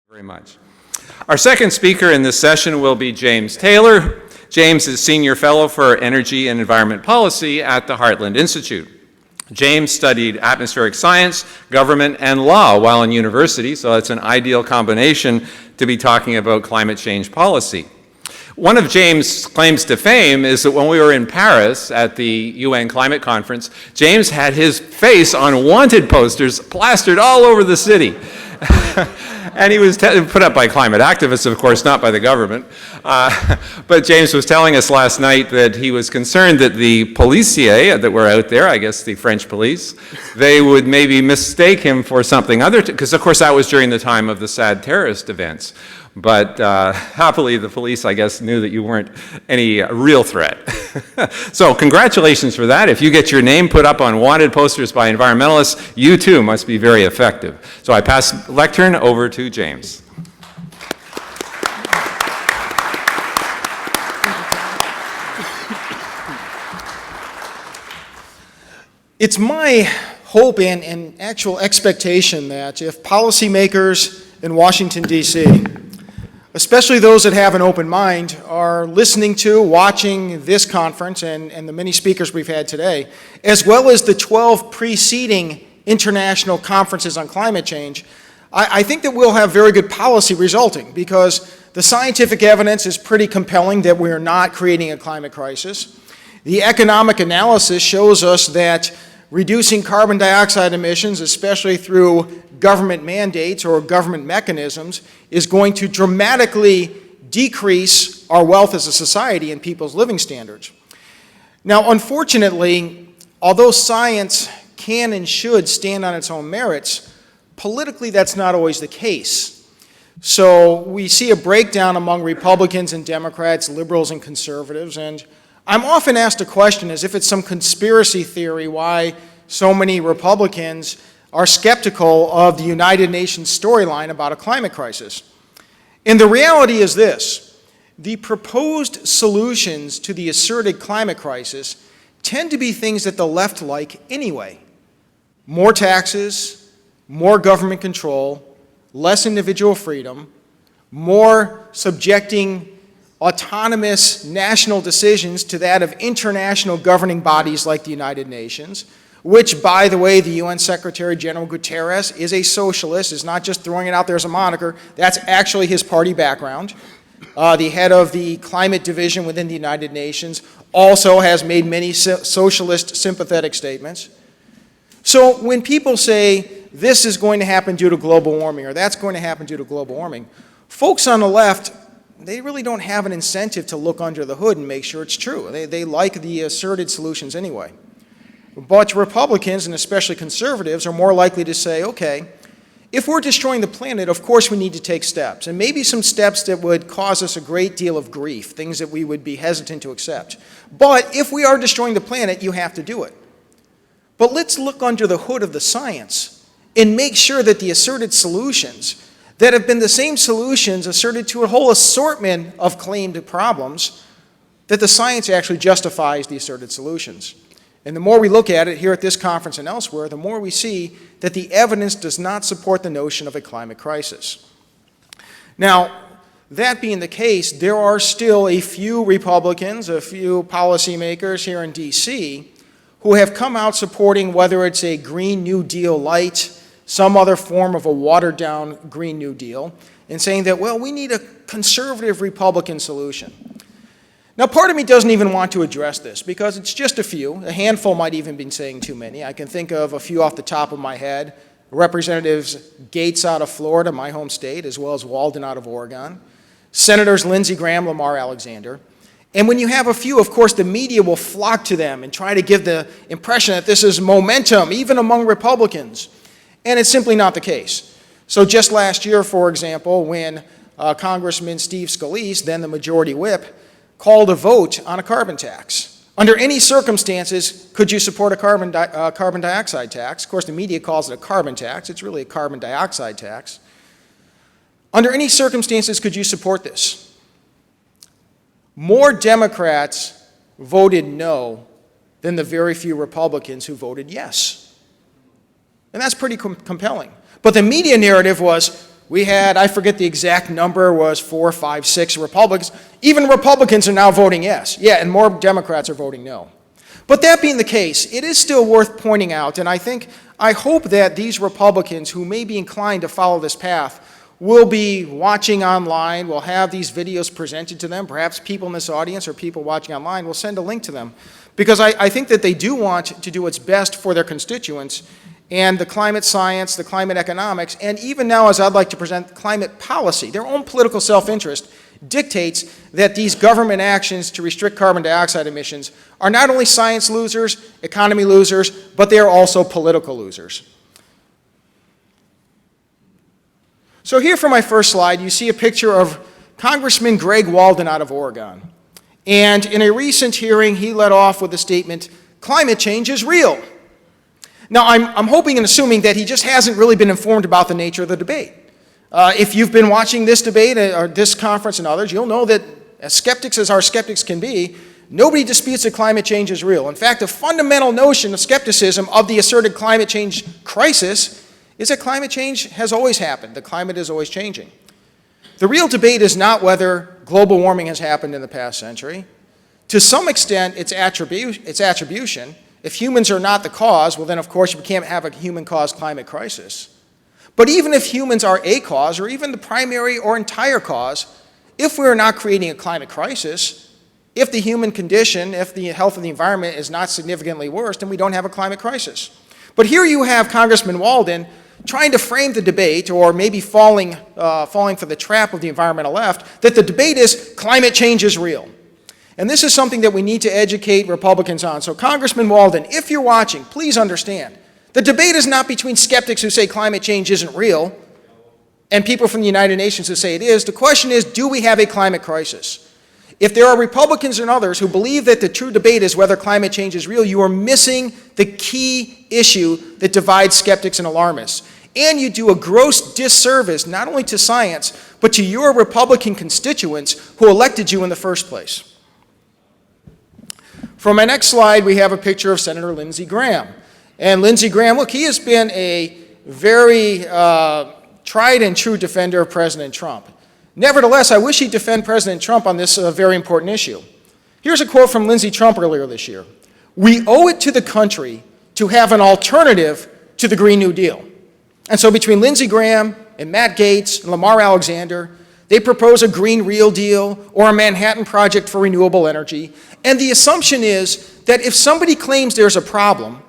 Very much. Our second speaker in this session will be James Taylor. James is Senior Fellow for Energy and Environment Policy at the Heartland Institute. James studied atmospheric science, government, and law while in university, so it's an ideal combination to be talking about climate change policy. One of James' claims to fame is that when we were in Paris at the UN Climate Conference, James had his face on wanted posters plastered all over the city. And he was put up by climate activists, of course, not by the government. But James was telling us last night that he was concerned that the policiers that were out there, I guess the French police, they would maybe mistake him for something other, because of course that was during the time of the sad terrorist events. But happily, the police, I guess, knew that you weren't any real threat. So congratulations for that. If you get your name put up on wanted posters by environmentalists, you too must be very effective. So I pass the lectern over to James. It's my hope and actual expectation that if policymakers in Washington, D.C., especially those that have an open mind, are listening to, watching this conference and the many speakers we've had today, as well as the 12 preceding international conferences on climate change, I think that we'll have very good policy resulting, because the scientific evidence is pretty compelling that we are not creating a climate crisis. The economic analysis shows us that reducing carbon dioxide emissions, especially through government mandates or government mechanisms, is going to dramatically decrease our wealth as a society and people's living standards. Now, unfortunately, although science can and should stand on its own merits, politically that's not always the case. So we see a breakdown among Republicans and Democrats, liberals and conservatives, and I'm often asked a question as if it's some conspiracy theory why so many Republicans are skeptical of the United Nations storyline about a climate crisis. And the reality is this: the proposed solutions to the asserted climate crisis tend to be things that the left like anyway. More taxes, more government control, less individual freedom, more subjecting autonomous national decisions to that of international governing bodies like the United Nations, which, by the way, the UN Secretary General Guterres is a socialist, is not just throwing it out there as a moniker. That's actually his party background. The head of the climate division within the United Nations also has made many socialist sympathetic statements. So when people say this is going to happen due to global warming or that's going to happen due to global warming, folks on the left, they really don't have an incentive to look under the hood and make sure it's true. They like the asserted solutions anyway. But Republicans, and especially conservatives, are more likely to say, okay, if we're destroying the planet, of course we need to take steps, and maybe some steps that would cause us a great deal of grief, things that we would be hesitant to accept. But if we are destroying the planet, you have to do it. But let's look under the hood of the science and make sure that the asserted solutions that have been the same solutions asserted to a whole assortment of claimed problems, that the science actually justifies the asserted solutions. And the more we look at it here at this conference and elsewhere, the more we see that the evidence does not support the notion of a climate crisis. Now, that being the case, there are still a few Republicans, a few policymakers here in D.C. who have come out supporting whether it's a Green New Deal light, some other form of a watered-down Green New Deal, and saying that, well, we need a conservative Republican solution. Now, part of me doesn't even want to address this because it's just a few. A handful might even be saying too many. I can think of a few off the top of my head. Representatives Gates out of Florida, my home state, as well as Walden out of Oregon. Senators Lindsey Graham, Lamar Alexander. And when you have a few, of course, the media will flock to them and try to give the impression that this is momentum, even among Republicans. And it's simply not the case. So just last year, for example, when Congressman Steve Scalise, then the majority whip, called a vote on a carbon tax. Under any circumstances, could you support a carbon dioxide tax? Of course, the media calls it a carbon tax. It's really a carbon dioxide tax. Under any circumstances, could you support this? More Democrats voted no than the very few Republicans who voted yes. And that's pretty compelling. But the media narrative was, We had, I forget the exact number, was 4, 5, 6 Republicans. Even Republicans are now voting yes. Yeah, and more Democrats are voting no. But that being the case, it is still worth pointing out, and I hope that these Republicans who may be inclined to follow this path will be watching online, will have these videos presented to them. Perhaps people in this audience or people watching online will send a link to them, because I think that they do want to do what's best for their constituents, and the climate science, the climate economics, and even now, as I'd like to present, climate policy, their own political self-interest dictates that these government actions to restrict carbon dioxide emissions are not only science losers, economy losers, but they are also political losers. So here for my first slide, you see a picture of Congressman Greg Walden out of Oregon. And in a recent hearing, he led off with the statement, "Climate change is real." Now, I'm hoping and assuming that he just hasn't really been informed about the nature of the debate. If you've been watching this debate or this conference and others, you'll know that as skeptics as our skeptics can be, nobody disputes that climate change is real. In fact, a fundamental notion of skepticism of the asserted climate change crisis is that climate change has always happened. The climate is always changing. The real debate is not whether global warming has happened in the past century. To some extent, it's attribution. If humans are not the cause, well then of course we can't have a human-caused climate crisis. But even if humans are a cause, or even the primary or entire cause, if we are not creating a climate crisis, if the human condition, if the health of the environment is not significantly worse, then we don't have a climate crisis. But here you have Congressman Walden trying to frame the debate, or maybe falling for the trap of the environmental left, that the debate is climate change is real. And this is something that we need to educate Republicans on. So Congressman Walden, if you're watching, please understand, the debate is not between skeptics who say climate change isn't real and people from the United Nations who say it is. The question is, do we have a climate crisis? If there are Republicans and others who believe that the true debate is whether climate change is real, you are missing the key issue that divides skeptics and alarmists. And you do a gross disservice not only to science, but to your Republican constituents who elected you in the first place. For my next slide, we have a picture of Senator Lindsey Graham. And Lindsey Graham, look, he has been a very tried and true defender of President Trump. Nevertheless, I wish he'd defend President Trump on this very important issue. Here's a quote from Lindsey Trump earlier this year. "We owe it to the country to have an alternative to the Green New Deal." And so between Lindsey Graham and Matt Gaetz and Lamar Alexander, they propose a Green Real Deal or a Manhattan Project for renewable energy. And the assumption is that if somebody claims there's a problem,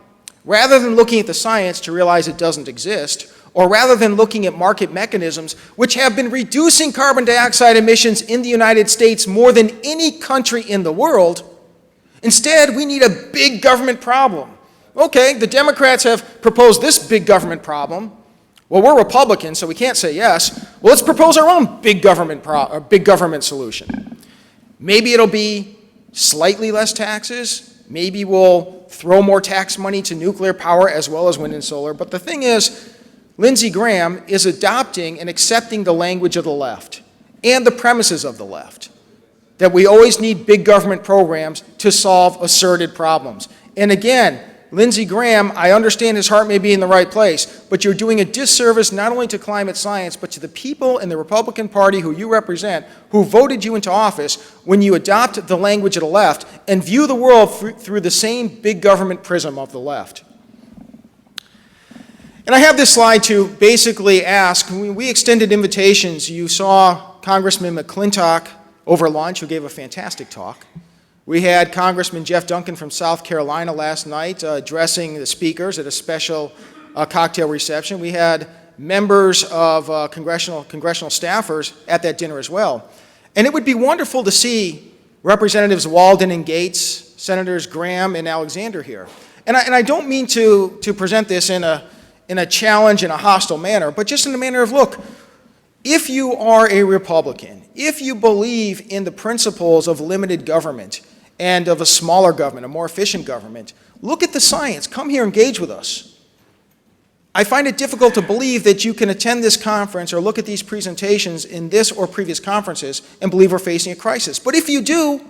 rather than looking at the science to realize it doesn't exist, or rather than looking at market mechanisms which have been reducing carbon dioxide emissions in the United States more than any country in the world, instead we need a big government problem. Okay, the Democrats have proposed this big government problem. Well, we're Republicans, so we can't say yes. Well, let's propose our own big government solution. Maybe it'll be slightly less taxes. Maybe we'll throw more tax money to nuclear power as well as wind and solar. But the thing is, Lindsey Graham is adopting and accepting the language of the left and the premises of the left, that we always need big government programs to solve asserted problems. And again, Lindsey Graham, I understand his heart may be in the right place, but you're doing a disservice not only to climate science, but to the people in the Republican Party who you represent, who voted you into office, when you adopt the language of the left and view the world through the same big government prism of the left. And I have this slide to basically ask, we extended invitations. You saw Congressman McClintock over lunch, who gave a fantastic talk. We had Congressman Jeff Duncan from South Carolina last night addressing the speakers at a special cocktail reception. We had members of congressional staffers at that dinner as well. And it would be wonderful to see Representatives Walden and Gaetz, Senators Graham and Alexander here. And I don't mean to present this in a challenge, in a hostile manner, but just in the manner of, look, if you are a Republican, if you believe in the principles of limited government and of a smaller government, a more efficient government, look at the science. Come here, engage with us. I find it difficult to believe that you can attend this conference or look at these presentations in this or previous conferences and believe we're facing a crisis. But if you do,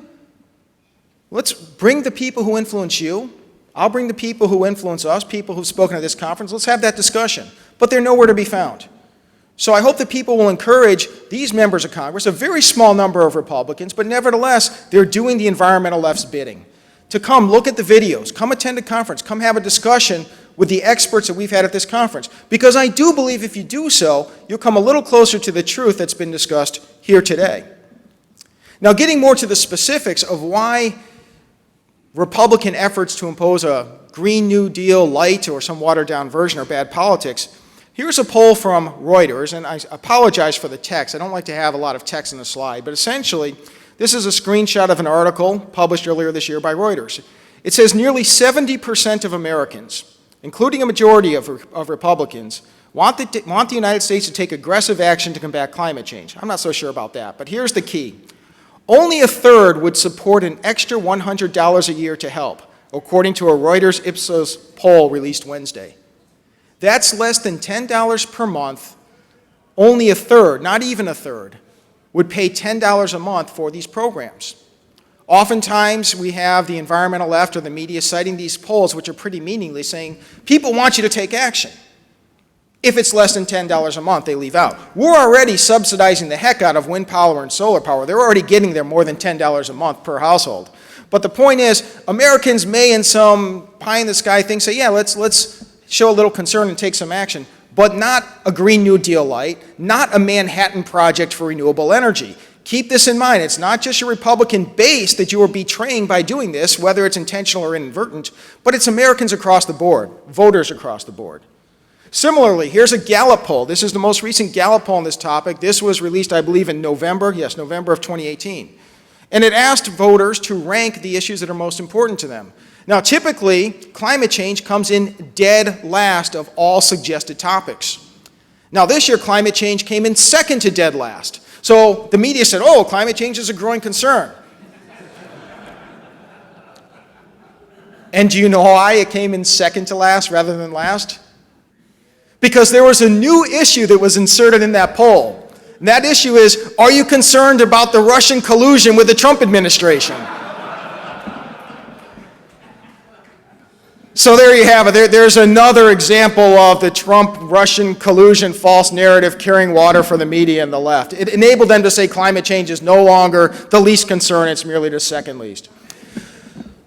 let's bring the people who influence you. I'll bring the people who influence us, people who've spoken at this conference. Let's have that discussion. But they're nowhere to be found. So I hope that people will encourage these members of Congress, a very small number of Republicans, but nevertheless, they're doing the environmental left's bidding, to come look at the videos, come attend a conference, come have a discussion with the experts that we've had at this conference. Because I do believe if you do so, you'll come a little closer to the truth that's been discussed here today. Now, getting more to the specifics of why Republican efforts to impose a Green New Deal light or some watered-down version are bad politics, here's a poll from Reuters, and I apologize for the text. I don't like to have a lot of text in the slide, but essentially, this is a screenshot of an article published earlier this year by Reuters. It says nearly 70% of Americans, including a majority of Republicans, want the United States to take aggressive action to combat climate change. I'm not so sure about that, but here's the key. Only a third would support an extra $100 a year to help, according to a Reuters Ipsos poll released Wednesday. That's less than $10 per month. Only a third, not even a third, would pay $10 a month for these programs. Oftentimes, we have the environmental left or the media citing these polls, which are pretty meaningless, saying, people want you to take action. If it's less than $10 a month, they leave out. We're already subsidizing the heck out of wind power and solar power. They're already getting there more than $10 a month per household. But the point is, Americans may in some pie-in-the-sky thing say, yeah, let's show a little concern and take some action, but not a Green New Deal light, not a Manhattan Project for renewable energy. Keep this in mind. It's not just your Republican base that you are betraying by doing this, whether it's intentional or inadvertent, but it's Americans across the board, voters across the board. Similarly, here's a Gallup poll. This is the most recent Gallup poll on this topic. This was released, I believe, in November. Yes, November of 2018. And it asked voters to rank the issues that are most important to them. Now, typically, climate change comes in dead last of all suggested topics. Now, this year, climate change came in second to dead last. So the media said, oh, climate change is a growing concern. And do you know why it came in second to last rather than last? Because there was a new issue that was inserted in that poll. And that issue is, are you concerned about the Russian collusion with the Trump administration? So there you have it. There's another example of the Trump-Russian collusion false narrative carrying water for the media and the left. It enabled them to say climate change is no longer the least concern, it's merely the second least.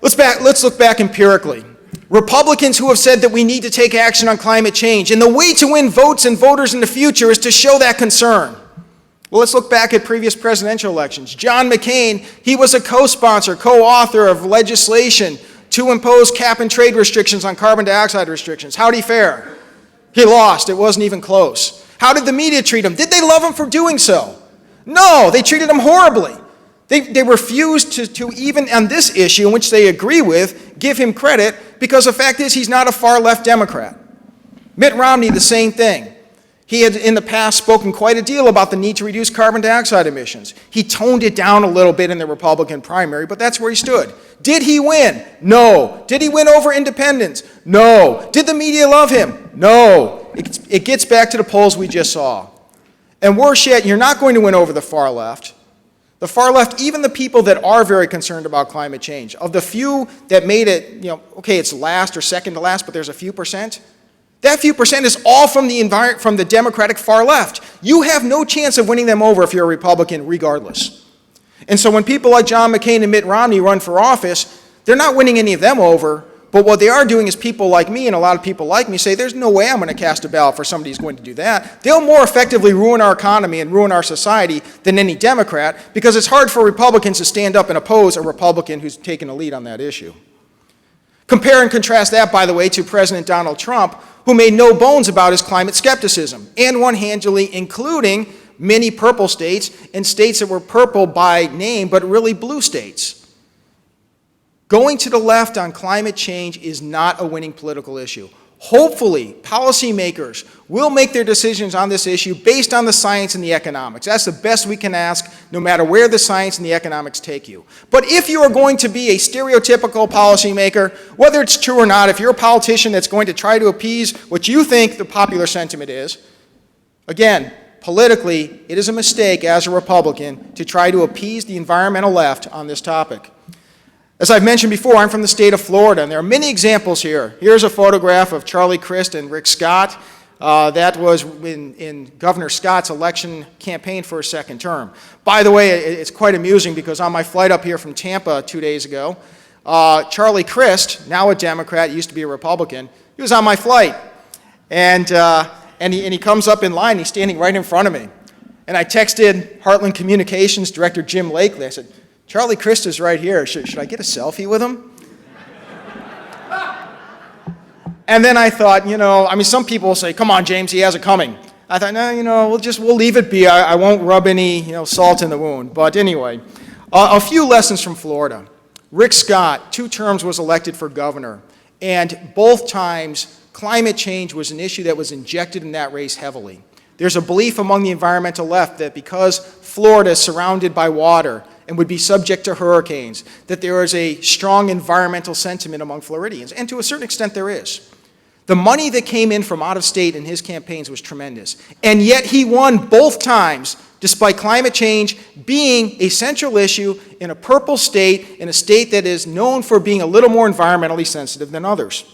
Let's look back empirically. Republicans who have said that we need to take action on climate change, and the way to win votes and voters in the future is to show that concern. Well, let's look back at previous presidential elections. John McCain, he was a co-sponsor, co-author of legislation to impose cap and trade restrictions on carbon dioxide restrictions. How'd he fare? He lost. It wasn't even close. How did the media treat him? Did they love him for doing so? No, they treated him horribly. They refused to even on this issue, in which they agree with, give him credit, because the fact is he's not a far-left Democrat. Mitt Romney, the same thing. He had in the past spoken quite a deal about the need to reduce carbon dioxide emissions. He toned it down a little bit in the Republican primary, but that's where he stood. Did he win? No. Did he win over independents? No. Did the media love him? No. It gets back to the polls we just saw. And worse yet, you're not going to win over the far left. The far left, even the people that are very concerned about climate change, of the few that made it, okay, it's last or second to last, but there's a few percent. That few percent is all from the Democratic far left. You have no chance of winning them over if you're a Republican regardless. And so when people like John McCain and Mitt Romney run for office, they're not winning any of them over, but what they are doing is people like me and a lot of people like me say, there's no way I'm going to cast a ballot for somebody who's going to do that. They'll more effectively ruin our economy and ruin our society than any Democrat, because it's hard for Republicans to stand up and oppose a Republican who's taken a lead on that issue. Compare and contrast that, by the way, to President Donald Trump, who made no bones about his climate skepticism, and one-handedly including many purple states and states that were purple by name but really blue states. Going to the left on climate change is not a winning political issue. Hopefully, policymakers will make their decisions on this issue based on the science and the economics. That's the best we can ask, no matter where the science and the economics take you. But if you are going to be a stereotypical policymaker, whether it's true or not, if you're a politician that's going to try to appease what you think the popular sentiment is, again, politically, it is a mistake as a Republican to try to appease the environmental left on this topic. As I've mentioned before, I'm from the state of Florida, and there are many examples here. Here's a photograph of Charlie Crist and Rick Scott. That was in Governor Scott's election campaign for a second term. By the way, it's quite amusing because on my flight up here from Tampa 2 days ago, Charlie Crist, now a Democrat, used to be a Republican, he was on my flight. And he comes up in line, he's standing right in front of me. And I texted Heartland Communications Director Jim Lakely. I said, Charlie Crist is right here. Should I get a selfie with him? And then I thought, some people will say, come on, James, he has it coming. I thought, no, we'll leave it be. I won't rub any, salt in the wound. But anyway, a few lessons from Florida. Rick Scott, 2 terms, was elected for governor. And both times, climate change was an issue that was injected in that race heavily. There's a belief among the environmental left that because Florida is surrounded by water and would be subject to hurricanes, that there is a strong environmental sentiment among Floridians. And to a certain extent, there is. The money that came in from out of state in his campaigns was tremendous. And yet he won both times, despite climate change being a central issue in a purple state, in a state that is known for being a little more environmentally sensitive than others.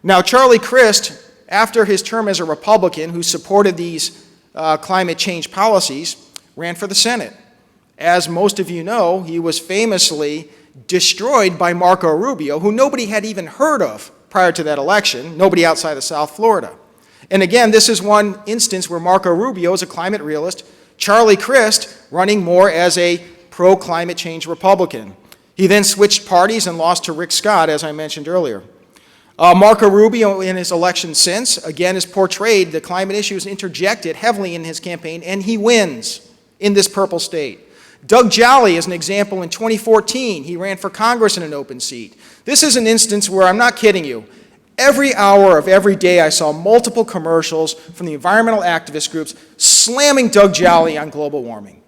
Now, Charlie Crist, after his term as a Republican who supported these climate change policies, ran for the Senate. As most of you know, he was famously destroyed by Marco Rubio, who nobody had even heard of prior to that election, nobody outside of South Florida. And again, this is one instance where Marco Rubio is a climate realist, Charlie Crist running more as a pro-climate change Republican. He then switched parties and lost to Rick Scott, as I mentioned earlier. Marco Rubio, in his election since, again has portrayed the climate issues interjected heavily in his campaign, and he wins in this purple state. Doug Jolly is an example. In 2014, he ran for Congress in an open seat. This is an instance where, I'm not kidding you, every hour of every day I saw multiple commercials from the environmental activist groups slamming Doug Jolly on global warming.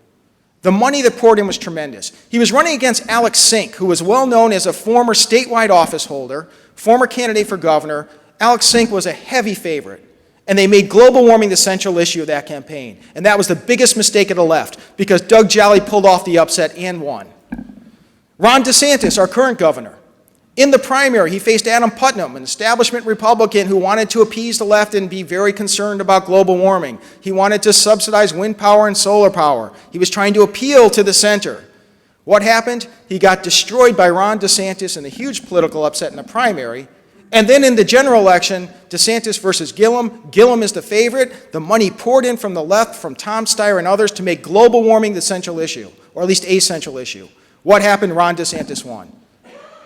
The money that poured in was tremendous. He was running against Alex Sink, who was well known as a former statewide office holder, former candidate for governor. Alex Sink was a heavy favorite. And they made global warming the central issue of that campaign. And that was the biggest mistake of the left, because Doug Jolly pulled off the upset and won. Ron DeSantis, our current governor, in the primary, he faced Adam Putnam, an establishment Republican who wanted to appease the left and be very concerned about global warming. He wanted to subsidize wind power and solar power. He was trying to appeal to the center. What happened? He got destroyed by Ron DeSantis in a huge political upset in the primary. And then in the general election, DeSantis versus Gillum. Gillum is the favorite. The money poured in from the left, from Tom Steyer and others, to make global warming the central issue, or at least a central issue. What happened? Ron DeSantis won.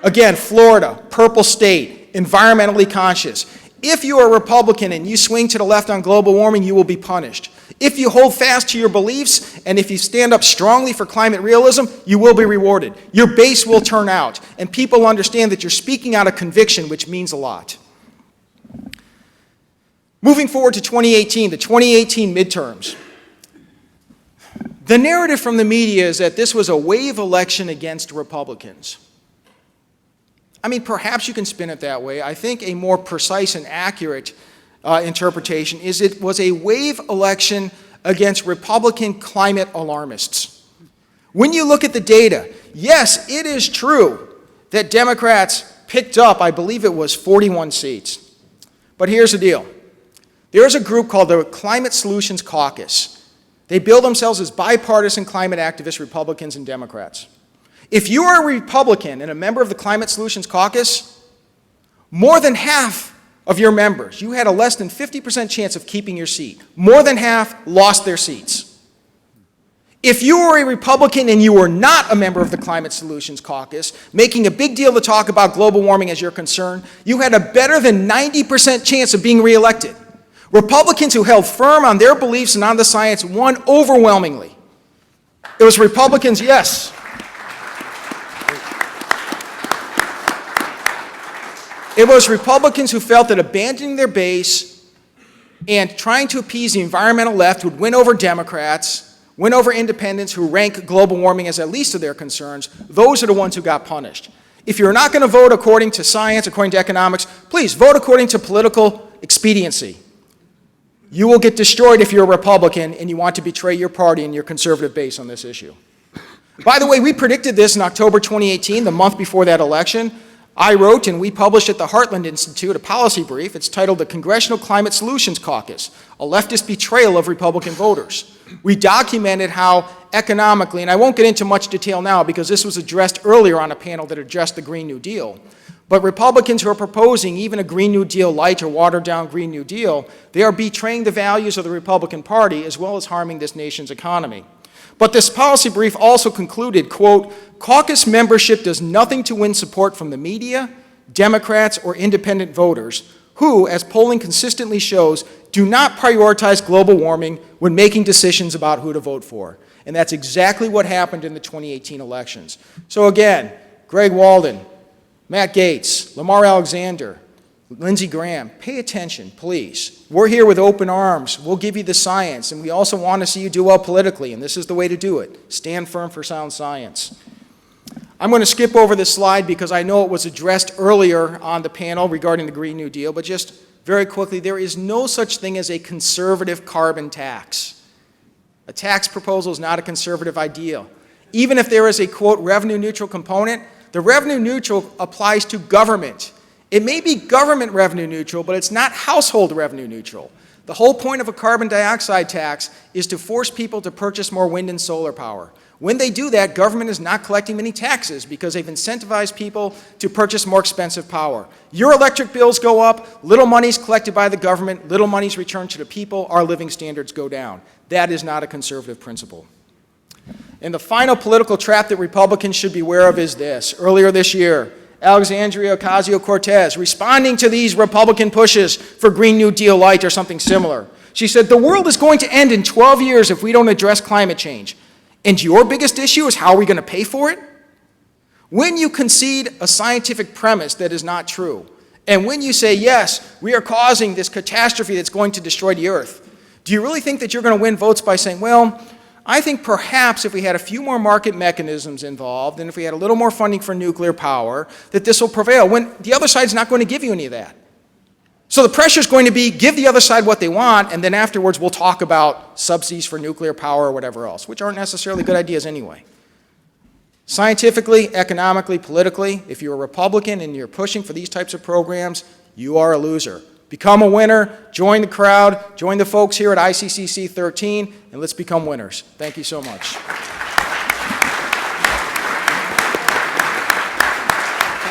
Again, Florida, purple state, environmentally conscious. If you are a Republican and you swing to the left on global warming, you will be punished. If you hold fast to your beliefs and if you stand up strongly for climate realism, you will be rewarded. Your base will turn out, and people understand that you're speaking out of conviction, which means a lot. Moving forward to 2018, the 2018 midterms. The narrative from the media is that this was a wave election against Republicans. I mean, perhaps you can spin it that way. I think a more precise and accurate interpretation is it was a wave election against Republican climate alarmists. When you look at the data, yes, it is true that Democrats picked up, I believe it was 41 seats. But here's the deal. There is a group called the Climate Solutions Caucus. They bill themselves as bipartisan climate activists, Republicans and Democrats. If you are a Republican and a member of the Climate Solutions Caucus, more than half of your members, you had a less than 50% chance of keeping your seat. More than half lost their seats. If you were a Republican and you were not a member of the Climate Solutions Caucus, making a big deal to talk about global warming as your concern, you had a better than 90% chance of being reelected. Republicans who held firm on their beliefs and on the science won overwhelmingly. It was Republicans, yes. It was Republicans who felt that abandoning their base and trying to appease the environmental left would win over Democrats, win over independents who rank global warming as the least of their concerns. Those are the ones who got punished. If you're not going to vote according to science, according to economics, please vote according to political expediency. You will get destroyed if you're a Republican and you want to betray your party and your conservative base on this issue. By the way, we predicted this in October 2018, the month before that election. I wrote and we published at the Heartland Institute a policy brief. It's titled The Congressional Climate Solutions Caucus, a leftist betrayal of Republican voters. We documented how economically, and I won't get into much detail now because this was addressed earlier on a panel that addressed the Green New Deal, but Republicans who are proposing even a Green New Deal light or watered down Green New Deal, they are betraying the values of the Republican Party as well as harming this nation's economy. But this policy brief also concluded, quote, caucus membership does nothing to win support from the media, Democrats, or independent voters who, as polling consistently shows, do not prioritize global warming when making decisions about who to vote for. And that's exactly what happened in the 2018 elections. So again, Greg Walden, Matt Gaetz, Lamar Alexander, Lindsey Graham, pay attention, please. We're here with open arms. We'll give you the science, and we also want to see you do well politically, and this is the way to do it. Stand firm for sound science. I'm going to skip over this slide because I know it was addressed earlier on the panel regarding the Green New Deal, but just very quickly, there is no such thing as a conservative carbon tax. A tax proposal is not a conservative idea. Even if there is a, quote, revenue neutral component, the revenue neutral applies to government. It may be government revenue neutral, but it's not household revenue neutral. The whole point of a carbon dioxide tax is to force people to purchase more wind and solar power. When they do that, government is not collecting many taxes because they've incentivized people to purchase more expensive power. Your electric bills go up, little money's collected by the government, little money's returned to the people, our living standards go down. That is not a conservative principle. And the final political trap that Republicans should be aware of is this. Earlier this year, Alexandria Ocasio-Cortez, responding to these Republican pushes for Green New Deal light or something similar, she said, the world is going to end in 12 years if we don't address climate change. And your biggest issue is how are we going to pay for it? When you concede a scientific premise that is not true, and when you say, yes, we are causing this catastrophe that's going to destroy the earth, do you really think that you're going to win votes by saying, well, I think perhaps if we had a few more market mechanisms involved and if we had a little more funding for nuclear power, that this will prevail, when the other side's not going to give you any of that. So the pressure is going to be give the other side what they want, and then afterwards we'll talk about subsidies for nuclear power or whatever else, which aren't necessarily good ideas anyway. Scientifically, economically, politically, if you're a Republican and you're pushing for these types of programs, you are a loser. Become a winner, join the crowd, join the folks here at ICCC13, and let's become winners. Thank you so much.